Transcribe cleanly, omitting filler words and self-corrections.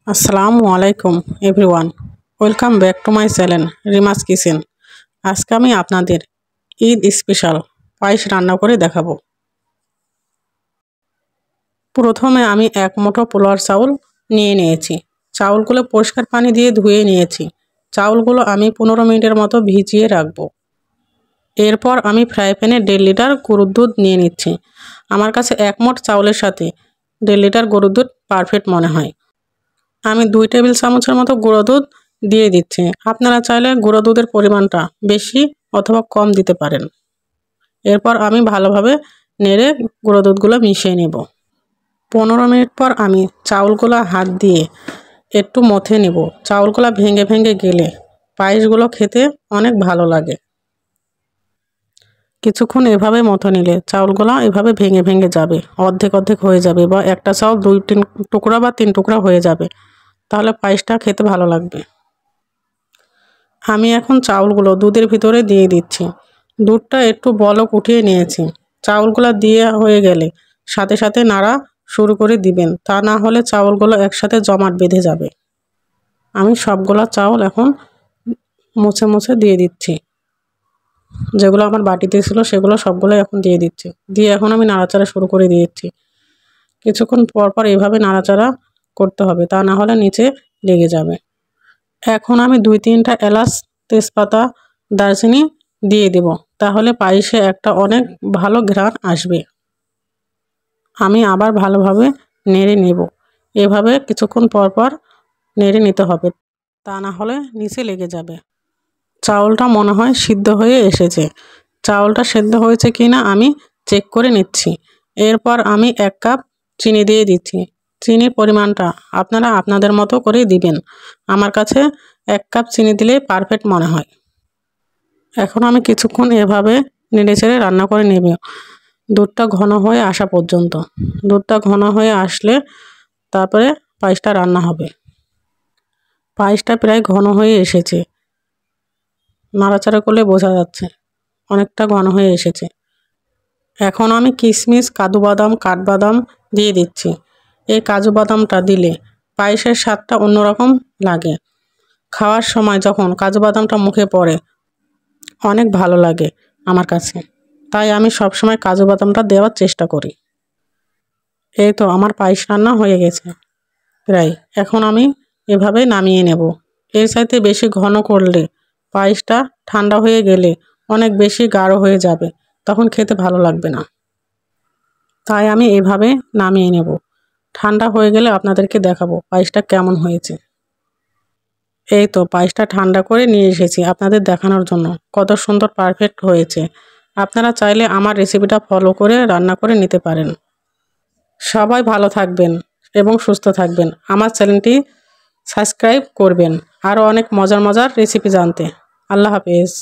আসসালামু আলাইকুম everyone, welcome back to my channel রিমাস kitchen. আজকে আমি আপনাদের ঈদ স্পেশাল পায়েস রান্না করে দেখাবো। প্রথমে আমি এক মুঠো পোলার চাউল নিয়ে নিয়েছি। চাউলগুলো পরিষ্কার পানি দিয়ে ধুয়ে নিয়েছি। চাউলগুলো আমি 15 মিনিটের মতো ভিজিয়ে রাখবো। এরপর আমি ফ্রাই প্যানে 1.5 লিটার গরুর দুধ নিয়ে নিচ্ছি। আমার কাছে এক মুঠ চাউলের সাথে 1.5 লিটার গরুর দুধ পারফেক্ট মনে হয়। আমি 2 টেবিল চামচের মতো গুঁড়ো দুধ দিয়ে দিচ্ছি। আপনারা চাইলে গুঁড়ো দুধের পরিমাণটা বেশি অথবা কম দিতে পারেন। এরপর আমি ভালোভাবে নেড়ে গুঁড়ো দুধগুলো মিশিয়ে নেব। 15 মিনিট পর আমি চাউলগুলো হাত দিয়ে একটু মথে নেব। চাউলগুলো ভেঙে ভেঙে গেলে পায়েসগুলো খেতে অনেক ভালো লাগে। কিছুক্ষণ এভাবে মথে নিলে চাউলগুলো এভাবে ভেঙে ভেঙে যাবে, অর্ধেক অর্ধেক হয়ে যাবে, বা একটা চাউল 2-3 টুকরা বা 3 টুকরা হয়ে যাবে। তাহলে পায়েসটা খেতে ভালো লাগবে। আমি এখন চাউলগুলো দুধের ভিতরে দিয়ে দিচ্ছি। দুধটা একটু বলক উঠিয়ে নিয়েছি। চাউলগুলো দিয়ে হয়ে গেলে সাথে সাথে নাড়া শুরু করে দিবেন, তা না হলে চাউলগুলো একসাথে জমাট বেঁধে যাবে। আমি সবগুলা চাউল এখন মুছে মুছে দিয়ে দিচ্ছি। যেগুলো আমার বাটিতে ছিল সেগুলো সবগুলো এখন দিয়ে দিচ্ছি। দিয়ে এখন আমি নাড়াচাড়া শুরু করে দিয়েছি। কিছুক্ষণ পর পর এইভাবে নাড়াচাড়া করতে হবে, তা না হলে নিচে লেগে যাবে। এখন আমি 2-3টা এলাচ, তেজপাতা, দারচিনি দিয়ে দেব। তাহলে পায়েসে একটা অনেক ভালো ঘ্রাণ আসবে। আমি আবার ভালোভাবে নেড়ে নেব। এভাবে কিছুক্ষণ পর পর নেড়ে নিতে হবে, তা না হলে নিচে লেগে যাবে। চাউলটা মনে হয় সিদ্ধ হয়ে এসেছে। চাউলটা সিদ্ধ হয়েছে কিনা আমি চেক করে নিচ্ছি। এরপর আমি 1 কাপ চিনি দিয়ে দিচ্ছি। চিনির পরিমাণটা আপনারা আপনাদের মতো করে দিবেন। আমার কাছে 1 কাপ চিনি দিলে পারফেক্ট মনে হয়। এখন আমি কিছুক্ষণ এভাবে নেড়েচেড়ে রান্না করে নেব, দুধটা ঘন হয়ে আসা পর্যন্ত। দুধটা ঘন হয়ে আসলে তারপরে পায়েসটা রান্না হবে। পায়েসটা প্রায় ঘন হয়ে এসেছে, নাড়াচাড়া করলে বোঝা যাচ্ছে অনেকটা ঘন হয়ে এসেছে। এখন আমি কিশমিশ, কাজু বাদাম, কাঠবাদাম দিয়ে দিচ্ছি। এই কাজু বাদামটা দিলে পায়েসের স্বাদটা অন্যরকম লাগে। খাওয়ার সময় যখন কাজু বাদামটা মুখে পড়ে অনেক ভালো লাগে আমার কাছে, তাই আমি সবসময় কাজু বাদামটা দেওয়ার চেষ্টা করি। এই তো আমার পায়েস রান্না হয়ে গেছে প্রায়। এখন আমি এভাবে নামিয়ে নেব। এর চাইতে বেশি ঘন করলে পায়েসটা ঠান্ডা হয়ে গেলে অনেক বেশি গাঢ় হয়ে যাবে, তখন খেতে ভালো লাগবে না। তাই আমি এভাবে নামিয়ে নেব। ঠান্ডা হয়ে গেলে আপনাদেরকে দেখাবো পায়েসটা কেমন হয়েছে। এই তো পায়েসটা ঠান্ডা করে নিয়ে এসেছি আপনাদের দেখানোর জন্য। কত সুন্দর পারফেক্ট হয়েছে। আপনারা চাইলে আমার রেসিপিটা ফলো করে রান্না করে নিতে পারেন। সবাই ভালো থাকবেন এবং সুস্থ থাকবেন। আমার চ্যানেলটি সাবস্ক্রাইব করবেন আরও অনেক মজার মজার রেসিপি জানতে। আল্লাহ হাফেজ।